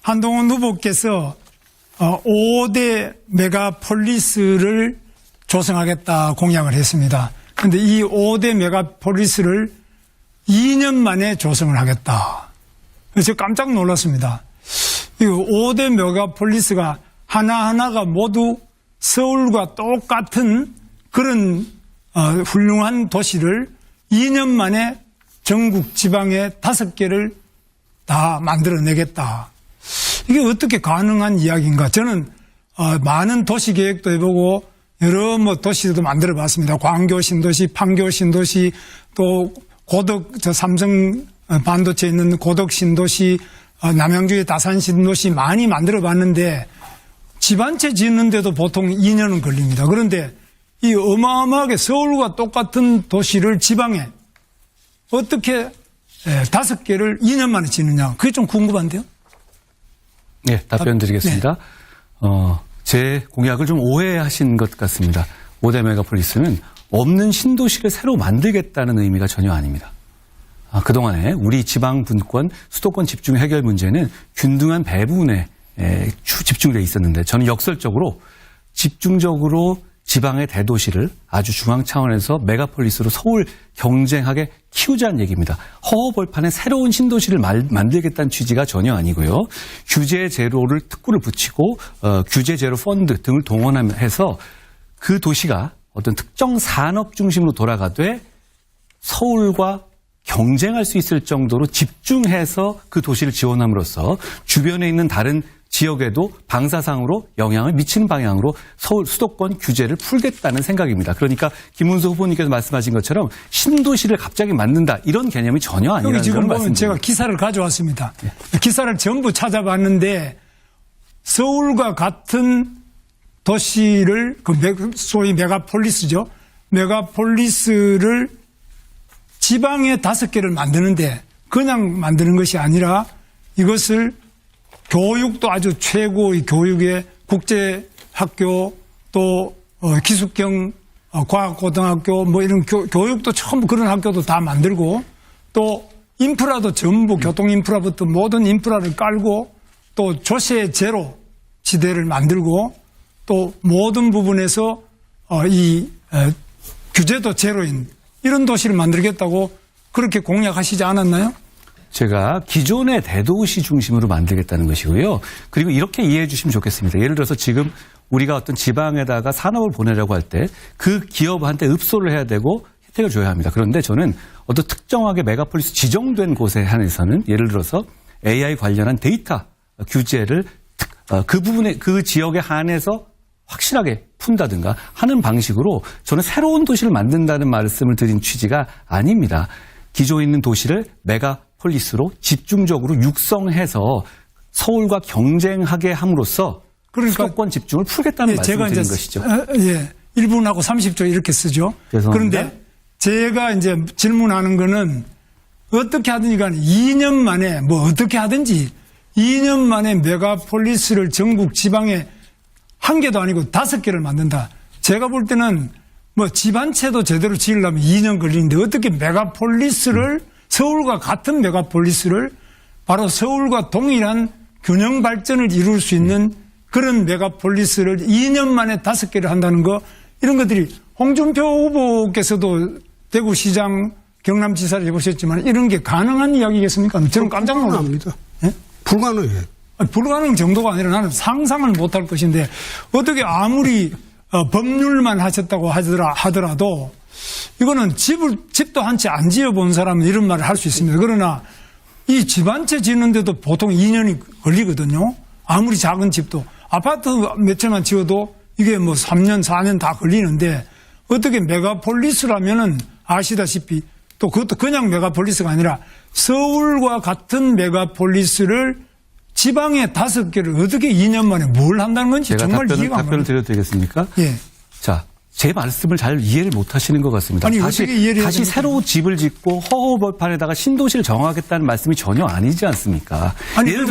한동훈 후보께서 5대 메가폴리스를 조성하겠다 공약을 했습니다. 그런데 이 5대 메가폴리스를 2년 만에 조성을 하겠다. 그래서 깜짝 놀랐습니다. 이 5대 메가폴리스가 하나하나가 모두 서울과 똑같은 그런 훌륭한 도시를 2년 만에 전국 지방에 5개를 다 만들어내겠다. 이게 어떻게 가능한 이야기인가? 저는 많은 도시 계획도 해보고 여러 도시도 만들어 봤습니다. 광교 신도시, 판교 신도시, 또 삼성 반도체에 있는 고덕 신도시, 남양주의 다산 신도시 많이 만들어 봤는데 집 한 채 짓는데도 보통 2년은 걸립니다. 그런데 이 어마어마하게 서울과 똑같은 도시를 지방에 어떻게 5개를 2년 만에 짓느냐. 그게 좀 궁금한데요. 네, 답변 드리겠습니다. 네. 제 공약을 좀 오해하신 것 같습니다. 5대 메가폴리스는 없는 신도시를 새로 만들겠다는 의미가 전혀 아닙니다. 그동안에 우리 지방 분권, 수도권 집중 해결 문제는 균등한 배분에 집중되어 있었는데 저는 역설적으로 집중적으로 지방의 대도시를 아주 중앙 차원에서 메가폴리스로 서울 경쟁하게 키우자는 얘기입니다. 허허벌판에 새로운 신도시를 만들겠다는 취지가 전혀 아니고요. 규제 제로를 특구를 붙이고 규제 제로 펀드 등을 동원해서 그 도시가 어떤 특정 산업 중심으로 돌아가되 서울과 경쟁할 수 있을 정도로 집중해서 그 도시를 지원함으로써 주변에 있는 다른 지역에도 방사상으로 영향을 미치는 방향으로 서울 수도권 규제를 풀겠다는 생각입니다. 그러니까 김문수 후보님께서 말씀하신 것처럼 신도시를 갑자기 만든다 이런 개념이 전혀 아니라는 여기 지금 걸 보면 말씀드립니다. 제가 기사를 가져왔습니다. 기사를 전부 찾아봤는데 서울과 같은 도시를 소위 메가폴리스죠. 메가폴리스를 지방에 5개를 만드는데 그냥 만드는 것이 아니라 이것을 교육도 아주 최고의 교육의 국제학교 또 기숙형 과학고등학교 이런 교육도 처음 그런 학교도 다 만들고 또 인프라도 전부 교통인프라부터 모든 인프라를 깔고 또 조세 제로 지대를 만들고 또 모든 부분에서 이 규제도 제로인 이런 도시를 만들겠다고 그렇게 공약하시지 않았나요? 제가 기존의 대도시 중심으로 만들겠다는 것이고요. 그리고 이렇게 이해해 주시면 좋겠습니다. 예를 들어서 지금 우리가 어떤 지방에다가 산업을 보내려고 할 때 그 기업한테 읍소를 해야 되고 혜택을 줘야 합니다. 그런데 저는 어떤 특정하게 메가폴리스 지정된 곳에 한해서는 예를 들어서 AI 관련한 데이터 규제를 그 부분에 그 지역에 한해서 확실하게 푼다든가 하는 방식으로 저는 새로운 도시를 만든다는 말씀을 드린 취지가 아닙니다. 기존에 있는 도시를 메가폴리스로 집중적으로 육성해서 서울과 경쟁하게 함으로써 그러니까 수도권 집중을 풀겠다는 말씀을 드린 것이죠. 1분하고 30초 이렇게 쓰죠. 죄송합니다. 그런데 제가 이제 질문하는 거는 어떻게 하든지 간에 2년 만에 어떻게 하든지 2년 만에 메가폴리스를 전국 지방에 1개도 아니고 5개를 만든다. 제가 볼 때는 집 한 채도 제대로 지으려면 2년 걸리는데 어떻게 메가폴리스를 서울과 같은 메가폴리스를 바로 서울과 동일한 균형 발전을 이룰 수 있는 그런 메가폴리스를 2년 만에 5개를 한다는 거 이런 것들이 홍준표 후보께서도 대구시장 경남지사를 해보셨지만 이런 게 가능한 이야기겠습니까? 저는 깜짝 놀랍니다. 예? 불가능해. 불가능 정도가 아니라 나는 상상을 못할 것인데 어떻게 아무리 법률만 하셨다고 하더라도 이거는 집도 한 채 안 지어본 사람은 이런 말을 할 수 있습니다. 그러나 이 집 한 채 짓는데도 보통 2년이 걸리거든요. 아무리 작은 집도 아파트 몇 채만 지어도 이게 3년 4년 다 걸리는데 어떻게 메가폴리스라면은 아시다시피 또 그것도 그냥 메가폴리스가 아니라 서울과 같은 메가폴리스를 지방에 5개를 어떻게 2년 만에 뭘 한다는 건지 제가 정말 이해가 안 갑니다. 답변을 드려도 되겠습니까? 예. 자, 제 말씀을 잘 이해를 못 하시는 것 같습니다. 아니, 다시 새로 집을 짓고 허허벌판에다가 신도시를 정하겠다는 말씀이 전혀 아니지 않습니까? 예를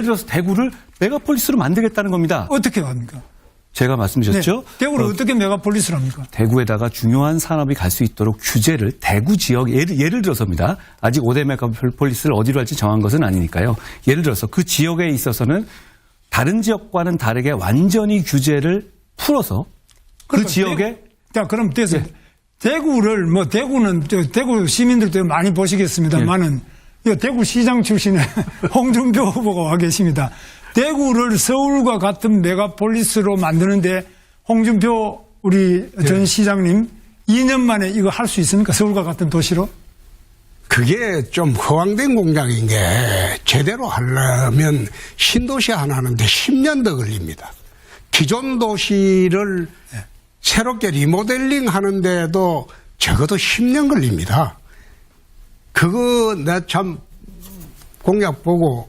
들어서 대구를 메가폴리스로 만들겠다는 겁니다. 어떻게 합니까? 제가 말씀드렸죠. 대구를 어떻게 메가폴리스를 합니까? 대구에다가 중요한 산업이 갈 수 있도록 규제를 대구 지역 예를 들어서입니다. 아직 5대 메가폴리스를 어디로 할지 정한 것은 아니니까요. 예를 들어서 그 지역에 있어서는 다른 지역과는 다르게 완전히 규제를 풀어서 그 그러니까 지역에 자, 그럼 됐어요. 대구를, 대구는, 대구 시민들도 많이 보시겠습니다만은, 대구 시장 출신의 홍준표 후보가 와 계십니다. 대구를 서울과 같은 메가폴리스로 만드는데, 홍준표 우리 전 시장님, 2년 만에 이거 할 수 있습니까? 서울과 같은 도시로? 그게 좀 허황된 공약인 게 제대로 하려면 신도시 하나 하는데 10년 더 걸립니다. 기존 도시를 새롭게 리모델링 하는데도 적어도 10년 걸립니다. 그거 내 참 공약 보고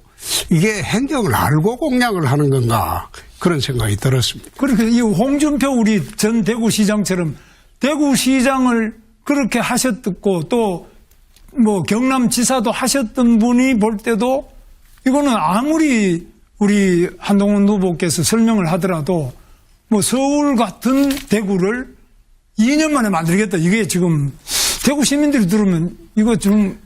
이게 행정을 알고 공약을 하는 건가 그런 생각이 들었습니다. 그렇게 이 홍준표 우리 전 대구시장처럼 대구시장을 그렇게 하셨고 또 경남지사도 하셨던 분이 볼 때도 이거는 아무리 우리 한동훈 후보께서 설명을 하더라도 서울 같은 대구를 2년 만에 만들겠다. 이게 지금 대구 시민들이 들으면 이거 좀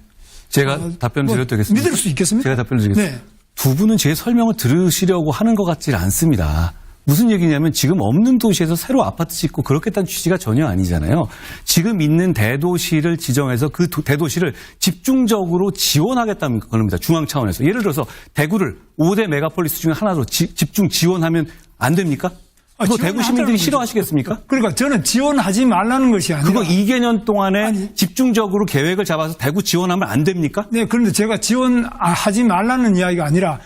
제가 답변 드려도 되겠습니까? 믿을 수 있겠습니까? 제가 답변 드리겠습니다. 네. 두 분은 제 설명을 들으시려고 하는 것 같지 않습니다. 무슨 얘기냐면 지금 없는 도시에서 새로 아파트 짓고 그렇겠다는 취지가 전혀 아니잖아요. 지금 있는 대도시를 지정해서 그 대도시를 집중적으로 지원하겠다는 겁니다. 중앙 차원에서. 예를 들어서 대구를 5대 메가폴리스 중에 하나로 집중 지원하면 안 됩니까? 그거 대구 시민들이 싫어하시겠습니까? 그러니까 저는 지원하지 말라는 것이 아니라. 그거 2개년 동안에 집중적으로 계획을 잡아서 대구 지원하면 안 됩니까? 네, 그런데 제가 지원하지 말라는 이야기가 아니라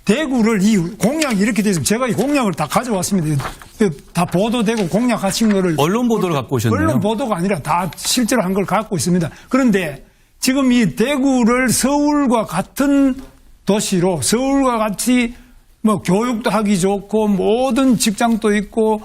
대구를 이 공약이 이렇게 되어 있으면 제가 이 공약을 다 가져왔습니다. 다 보도되고 공약하신 거를. 언론 보도를 갖고 오셨네요. 언론 보도가 아니라 다 실제로 한 걸 갖고 있습니다. 그런데 지금 이 대구를 서울과 같은 도시로 서울과 같이 교육도 하기 좋고 모든 직장도 있고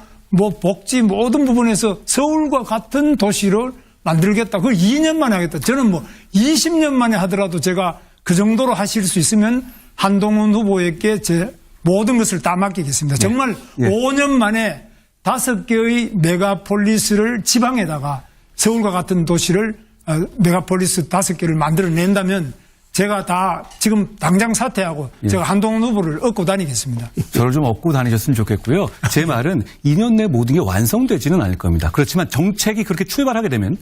복지 모든 부분에서 서울과 같은 도시를 만들겠다. 그걸 2년 만에 하겠다. 저는 20년 만에 하더라도 제가 그 정도로 하실 수 있으면 한동훈 후보에게 제 모든 것을 다 맡기겠습니다. 정말 5년 만에 5개의 메가폴리스를 지방에다가 서울과 같은 도시를 메가폴리스 5개를 만들어낸다면 제가 다 지금 당장 사퇴하고 제가 한동훈 후보를 얻고 다니겠습니다. 저를 좀 얻고 다니셨으면 좋겠고요. 제 말은 2년 내 모든 게 완성되지는 않을 겁니다. 그렇지만 정책이 그렇게 출발하게 되면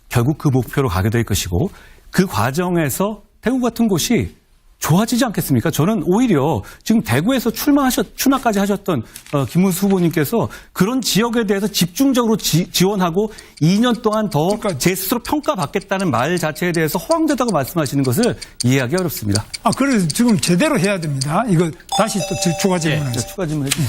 결국 그 목표로 가게 될 것이고 그 과정에서 대구 같은 곳이 좋아지지 않겠습니까? 저는 오히려 지금 대구에서 출마까지 하셨던 김문수 후보님께서 그런 지역에 대해서 집중적으로 지원하고 2년 동안 더 제 스스로 평가받겠다는 말 자체에 대해서 허황되다고 말씀하시는 것을 이해하기 어렵습니다. 그래서 지금 제대로 해야 됩니다. 이거 다시 또 추가 질문하겠습니다. 추가 질문해 주세요.